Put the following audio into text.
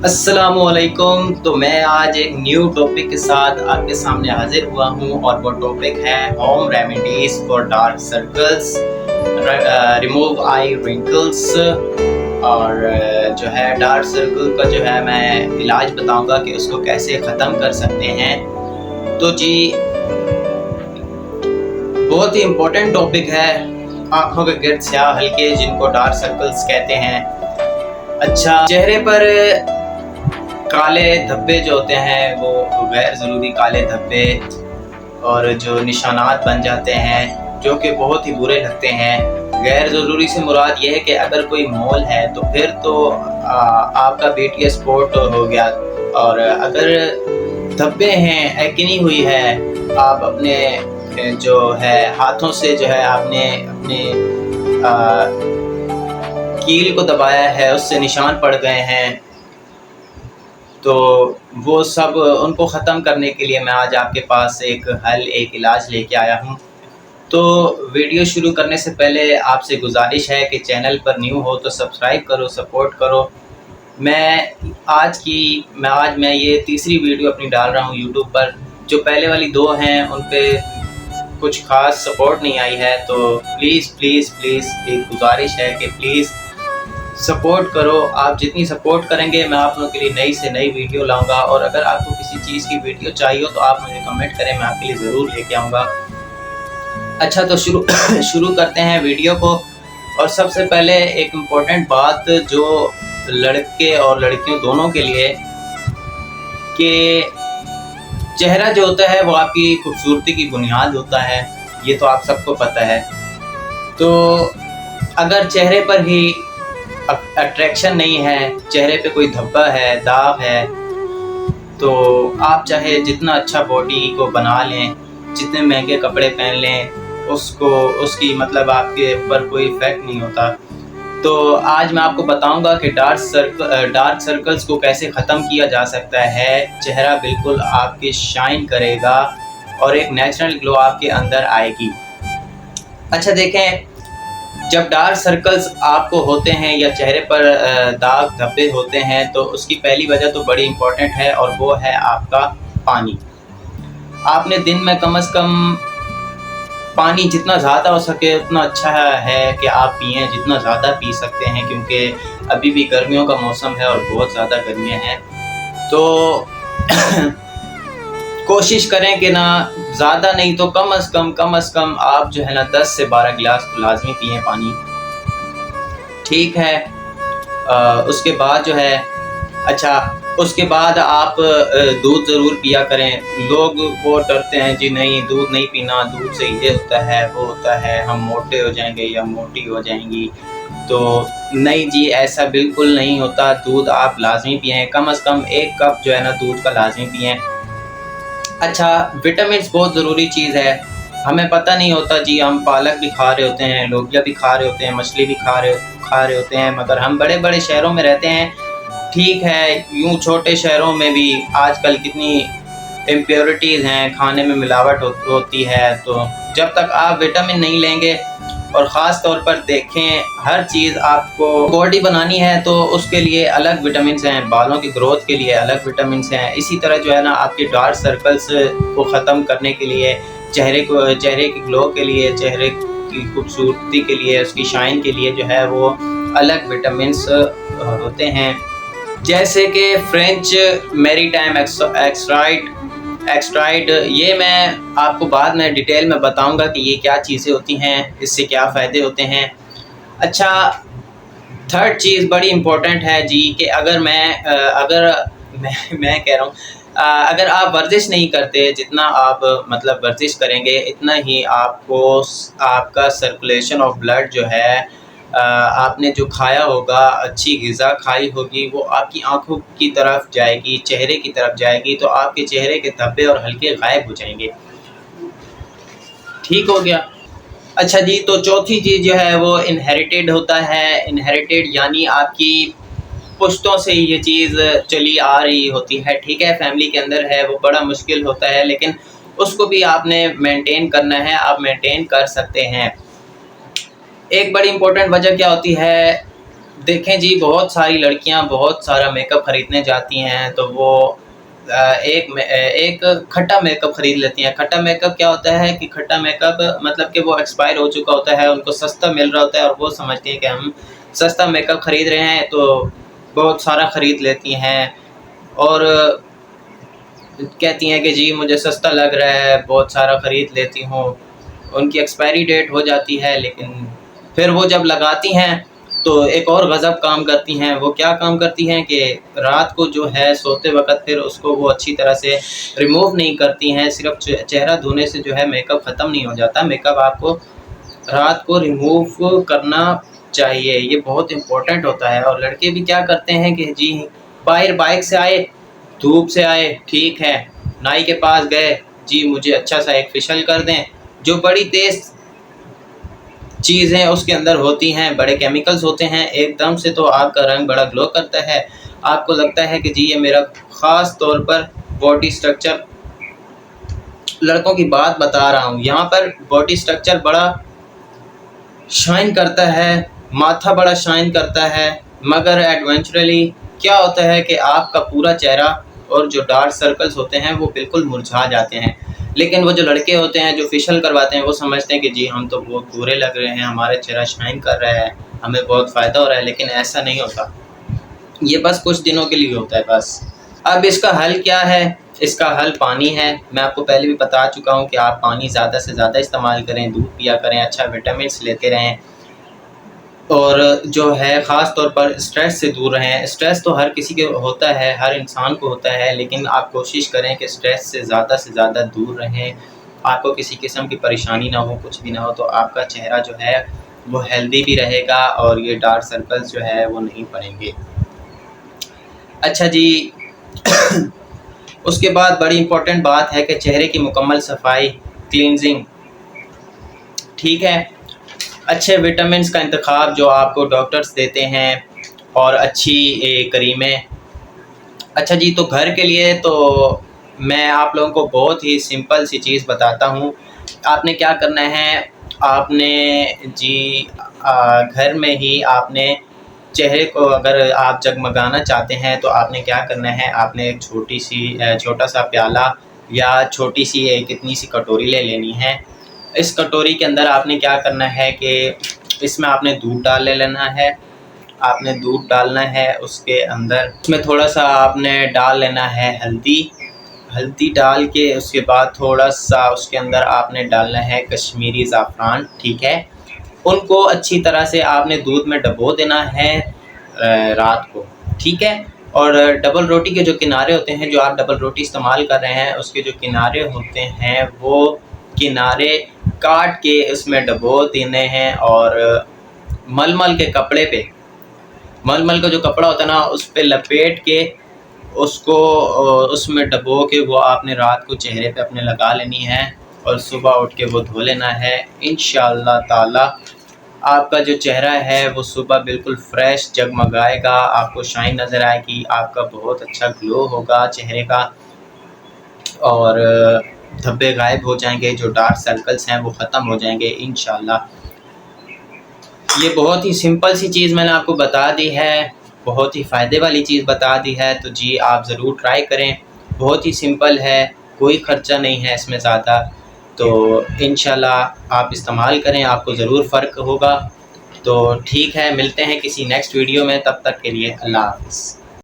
अस्सलामु अलैकुम। तो मैं आज एक न्यू टॉपिक के साथ आपके सामने हाजिर हुआ हूँ और वो टॉपिक है home remedies for dark circles, remove I wrinkles. और जो है डार्क सर्कल का जो है मैं इलाज बताऊंगा कि उसको कैसे ख़त्म कर सकते हैं। तो जी बहुत ही इम्पोर्टेंट टॉपिक है, आँखों के गिर्द स्याह हल्के जिनको डार्क सर्कल्स कहते हैं। अच्छा, चेहरे पर काले धब्बे जो होते हैं वो गैर ज़रूरी काले धब्बे और जो निशानात बन जाते हैं जो कि बहुत ही बुरे लगते हैं। गैर ज़रूरी से मुराद ये है कि अगर कोई मोल है तो फिर तो आपका BTS स्पॉट हो गया, और अगर धब्बे हैं, एक्नी हुई है, आप अपने जो है हाथों से जो है आपने अपने कील को दबाया है, उससे निशान पड़ गए हैं, तो वो सब उनको ख़त्म करने के लिए मैं आज आपके पास एक इलाज लेके आया हूँ। तो वीडियो शुरू करने से पहले आपसे गुजारिश है कि चैनल पर न्यू हो तो सब्सक्राइब करो, सपोर्ट करो। मैं ये तीसरी वीडियो अपनी डाल रहा हूँ यूट्यूब पर। जो पहले वाली दो हैं उन पे कुछ ख़ास सपोर्ट नहीं आई है, तो प्लीज़ प्लीज़ प्लीज़ एक गुजारिश है कि प्लीज़ सपोर्ट करो। आप जितनी सपोर्ट करेंगे मैं आप लोगों के लिए नई से नई वीडियो लाऊंगा, और अगर आपको किसी चीज़ की वीडियो चाहिए हो तो आप मुझे कमेंट करें, मैं आपके लिए ज़रूर लेके आऊँगा। अच्छा, तो शुरू करते हैं वीडियो को। और सबसे पहले एक इम्पोर्टेंट बात जो लड़के और लड़कियों दोनों के लिए, कि चेहरा जो होता है वो आपकी खूबसूरती की बुनियाद होता है, ये तो आप सबको पता है। तो अगर चेहरे पर ही अट्रैक्शन नहीं है, चेहरे पे कोई धब्बा है, दाग है, तो आप चाहे जितना अच्छा बॉडी को बना लें, जितने महंगे कपड़े पहन लें, उसकी मतलब आपके ऊपर कोई इफ़ेक्ट नहीं होता। तो आज मैं आपको बताऊंगा कि डार्क सर्कल्स को कैसे ख़त्म किया जा सकता है। चेहरा बिल्कुल आपके शाइन करेगा और एक नेचुरल ग्लो आपके अंदर आएगी। अच्छा देखें, जब डार्क सर्कल्स आपको होते हैं या चेहरे पर दाग धब्बे होते हैं तो उसकी पहली वजह तो बड़ी इम्पोर्टेंट है, और वो है आपका पानी। आपने दिन में कम से कम पानी जितना ज़्यादा हो सके उतना अच्छा है कि आप पिएं, जितना ज़्यादा पी सकते हैं, क्योंकि अभी भी गर्मियों का मौसम है और बहुत ज़्यादा गर्मियाँ हैं। तो कोशिश करें कि ना ज़्यादा नहीं तो कम से कम आप जो है ना 10 से 12 गिलास तो लाजमी पिएं पानी, ठीक है। उसके बाद जो है, अच्छा उसके बाद आप दूध ज़रूर पिया करें। लोग वो डरते हैं, जी नहीं दूध नहीं पीना, दूध से ये होता है वो होता है, हम मोटे हो जाएंगे या मोटी हो जाएंगी। तो नहीं जी, ऐसा बिल्कुल नहीं होता। दूध आप लाजमी पिएं, कम से कम 1 कप जो है ना दूध का लाजमी पिएं। अच्छा, विटामिन्स बहुत ज़रूरी चीज़ है, हमें पता नहीं होता जी। हम पालक भी खा रहे होते हैं, लोबिया भी खा रहे होते हैं, मछली भी खा रहे होते हैं, मगर हम बड़े बड़े शहरों में रहते हैं, ठीक है। यूँ छोटे शहरों में भी आजकल कितनी इम्प्योरिटीज़ हैं, खाने में मिलावट होती है। तो जब तक आप विटामिन नहीं लेंगे, और ख़ास तौर पर देखें हर चीज़ आपको बॉडी बनानी है तो उसके लिए अलग विटामिन्स हैं, बालों की ग्रोथ के लिए अलग विटामिन्स हैं। इसी तरह जो है ना आपके डार्क सर्कल्स को ख़त्म करने के लिए, चेहरे की ग्लो के लिए, चेहरे की खूबसूरती के लिए, उसकी शाइन के लिए जो है वो अलग विटामिन्स होते हैं, जैसे कि फ्रेंच मेरीटाइम एक्सट्राइड। ये मैं आपको बाद में डिटेल में बताऊंगा कि ये क्या चीज़ें होती हैं, इससे क्या फ़ायदे होते हैं। अच्छा, थर्ड चीज़ बड़ी इम्पोर्टेंट है जी, कि अगर मैं कह रहा हूँ, अगर आप वर्जिश नहीं करते, जितना आप मतलब वर्जिश करेंगे इतना ही आपका सर्कुलेशन ऑफ ब्लड जो है, आपने जो खाया होगा, अच्छी ग़िज़ा खाई होगी, वो आपकी आँखों की तरफ जाएगी, चेहरे की तरफ जाएगी, तो आपके चेहरे के धब्बे और हल्के गायब हो जाएंगे, ठीक हो गया। अच्छा जी, तो चौथी चीज़ जो है वो इनहेरिटेड होता है। इनहेरिटेड यानी आपकी पुश्तों से ये चीज़ चली आ रही होती है, ठीक है। फैमिली के अंदर है, वो बड़ा मुश्किल होता है, लेकिन उसको भी आपने मेंटेन करना है, आप मेंटेन कर सकते हैं। एक बड़ी इम्पोर्टेंट वजह क्या होती है, देखें जी, बहुत सारी लड़कियां बहुत सारा मेकअप ख़रीदने जाती हैं तो वो एक खट्टा मेकअप ख़रीद लेती हैं। खट्टा मेकअप क्या होता है कि खट्टा मेकअप मतलब कि वो एक्सपायर हो चुका होता है, उनको सस्ता मिल रहा होता है और वो समझती हैं कि हम सस्ता मेकअप ख़रीद रहे हैं तो बहुत सारा ख़रीद लेती हैं और कहती हैं कि जी मुझे सस्ता लग रहा है, बहुत सारा ख़रीद लेती हूँ। उनकी एक्सपायरी डेट हो जाती है, लेकिन फिर वो जब लगाती हैं तो एक और गज़ब काम करती हैं। वो क्या काम करती हैं कि रात को जो है सोते वक़्त फिर उसको वो अच्छी तरह से रिमूव नहीं करती हैं। सिर्फ चेहरा धोने से जो है मेकअप ख़त्म नहीं हो जाता, मेकअप आपको रात को रिमूव करना चाहिए, ये बहुत इम्पोर्टेंट होता है। और लड़के भी क्या करते हैं कि जी बाहर बाइक से आए, धूप से आए, ठीक है, नाई के पास गए, जी मुझे अच्छा सा एक फेशियल कर दें, जो बड़ी तेज़ चीज़ें उसके अंदर होती हैं, बड़े केमिकल्स होते हैं, एकदम से तो आपका रंग बड़ा ग्लो करता है। आपको लगता है कि जी ये मेरा ख़ास तौर पर बॉडी स्ट्रक्चर, लड़कों की बात बता रहा हूँ, यहाँ पर बॉडी स्ट्रक्चर बड़ा शाइन करता है, माथा बड़ा शाइन करता है, मगर एडवेंचरली क्या होता है कि आपका पूरा चेहरा और जो डार्क सर्कल्स होते हैं वो बिल्कुल मुरझा जाते हैं। लेकिन वो जो लड़के होते हैं जो फेशियल करवाते हैं वो समझते हैं कि जी हम तो बहुत बुरे लग रहे हैं, हमारा चेहरा शाइन कर रहा है, हमें बहुत फ़ायदा हो रहा है, लेकिन ऐसा नहीं होता, ये बस कुछ दिनों के लिए होता है बस। अब इसका हल क्या है? इसका हल पानी है। मैं आपको पहले भी बता चुका हूँ कि आप पानी ज़्यादा से ज़्यादा इस्तेमाल करें, दूध पिया करें, अच्छा विटामिन्स लेते रहें और जो है ख़ास तौर पर स्ट्रेस से दूर रहें। स्ट्रेस तो हर किसी के होता है, हर इंसान को होता है, लेकिन आप कोशिश करें कि स्ट्रेस से ज़्यादा दूर रहें। आपको किसी किस्म की परेशानी ना हो, कुछ भी ना हो, तो आपका चेहरा जो है वो हेल्दी भी रहेगा और ये डार्क सर्कल्स जो है वो नहीं पड़ेंगे। अच्छा जी उसके बाद बड़ी इम्पोर्टेंट बात है कि चेहरे की मुकम्मल सफाई, क्लींजिंग, ठीक है, अच्छे विटामिन्स का इंतखाब जो आपको डॉक्टर्स देते हैं और अच्छी क्रीमें। अच्छा जी, तो घर के लिए तो मैं आप लोगों को बहुत ही सिंपल सी चीज़ बताता हूँ। आपने क्या करना है, आपने जी घर में ही आपने चेहरे को अगर आप जगमगाना चाहते हैं तो आपने क्या करना है, आपने एक छोटा सा प्याला या छोटी सी एक इतनी सी कटोरी ले लेनी है। इस कटोरी के अंदर आपने क्या करना है कि इसमें आपने दूध डाल ले लेना है। आपने दूध डालना है, उसके अंदर उसमें थोड़ा सा आपने डाल लेना है हल्दी डाल के उसके बाद थोड़ा सा उसके अंदर आपने डालना है कश्मीरी ज़ाफ़रान, ठीक है। उनको अच्छी तरह से आपने दूध में डबो देना है रात को, ठीक है। और डबल रोटी के जो किनारे होते हैं, जो आप डबल रोटी इस्तेमाल कर रहे हैं उसके जो किनारे होते हैं वो किनारे काट के उसमें डबो देने हैं और मलमल के कपड़े पे, मलमल का जो कपड़ा होता है ना उस पे लपेट के उसको उसमें डबो के वो आपने रात को चेहरे पे अपने लगा लेनी है और सुबह उठ के वो धो लेना है। इंशाअल्लाह ताला आपका जो चेहरा है वो सुबह बिल्कुल फ्रेश जगमगाएगा, आपको शाइन नज़र आएगी, आपका बहुत अच्छा ग्लो होगा चेहरे का और धब्बे गायब हो जाएंगे, जो डार्क सर्कल्स हैं वो ख़त्म हो जाएंगे इंशाअल्लाह। ये बहुत ही सिंपल सी चीज़ मैंने आपको बता दी है, बहुत ही फ़ायदे वाली चीज़ बता दी है, तो जी आप ज़रूर ट्राई करें। बहुत ही सिंपल है, कोई ख़र्चा नहीं है इसमें ज़्यादा, तो इंशाल्लाह आप इस्तेमाल करें, आपको ज़रूर फ़र्क होगा। तो ठीक है, मिलते हैं किसी नेक्स्ट वीडियो में, तब तक के लिए अल्लाह हाफ़िज़।